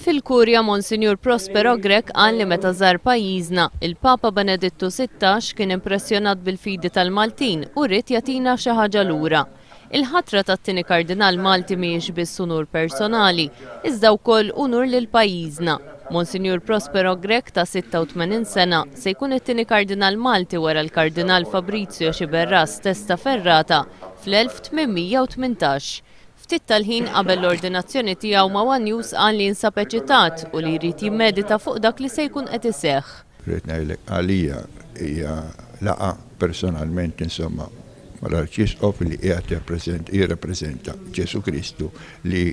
Fil-Kurja Monsinjur Prospero Grek qal li meta żar pajjiżna, il-Papa Benedittu XVI kien impressjonat bil-fidi tal-Maltin u rrid jagħtina xi ħaġa lura. Il-ħatra tat-tieni kardinal Malti mhijiex biss unur personali, iżda wkoll unur lil pajjiżna. Monsinjur Prospero Grek ta' 86 sena se jkun it-tieni kardinal Malti wara l-Kardinal Fabrizio Xiberras Testa Ferrata fl-1818. Ftit tal-ħin qabel l-ordinazzjoni tiegħu ma' One News qal li jinsab eċitat u li jrid jimmedita fuq dak li se jkun qed iseħħ. Rrid ngħidlek għalija hija laqa personalment insomma mal-Arċisqof li qiegħed jirrappreżenta Ġesu Kristu li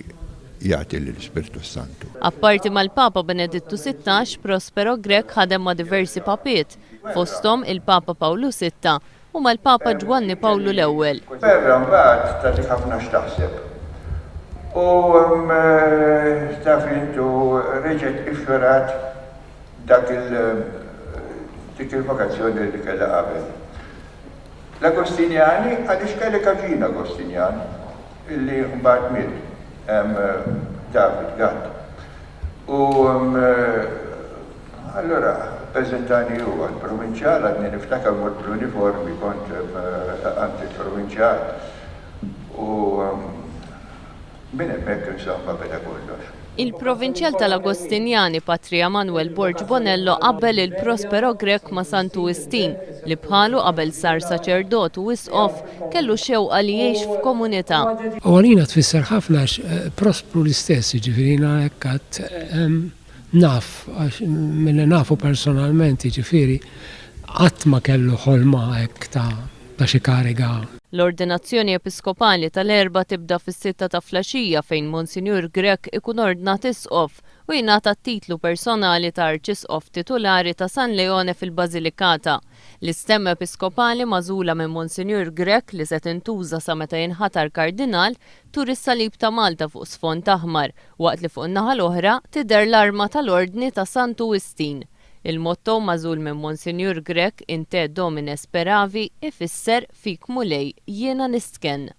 jagħti l-Ispirtu Santu. Apparti mal-Papa Benedittu XVI, Prospero Grek ħadem ma' diversi papiet, fosthom il-Papa Pawlu VI u mal-Papa Giovanni Pawlu l-ewwel. Perra mbagħad tagħtik ħafna x'taħseb. U taf intu reġgħet ifjurat dik il-vakazzjoni li kellha qabel. L-Agostinjani għaliex kellek ħaġin Agostinjan illi mbagħad miet David Gatt. U allora prezentani u għal-provinċjal għadni niftakar mod bl-uniformi kont għanti il-provinċjal u minn hemmhekk insomma beda kollox. Il-provinċjal tal-Agostinjani Patrija Manuel Borg Bonello qabbel il-Prospero Grek ma' Santu Istin li bħalu qabel sar saċerdot u wisqof kellu xewqa li jgħix f'komunità. U għalina tfisser ħafna Prospru l-istess, ġifirina ekkat naf, mill nafu personalment, ġifiri, għatma kellu ħolma ek ta' xi kariga. L-ordinazzjoni episkopali tal-erba tibda fis-6 ta' flaxija fejn Monsinjur Grek ikun ordnat isqof u jingħata t-titlu personali ta' Arċisqof titolari ta' San Leone fil-Bażilikata. L-istem episkopali magħżula minn Monsinjur Grek li se tintuża sa meta jinħatar kardinal tur is-salib ta' Malta fuq sfond aħmar, waqt li fuq in-naħa l-oħra tidher l-arma tal-Ordni ta' Santu Istin. Il-motto magħżul minn Monsinjur Grek In te Domine Speravi ifisser fik mulej jiena nistken.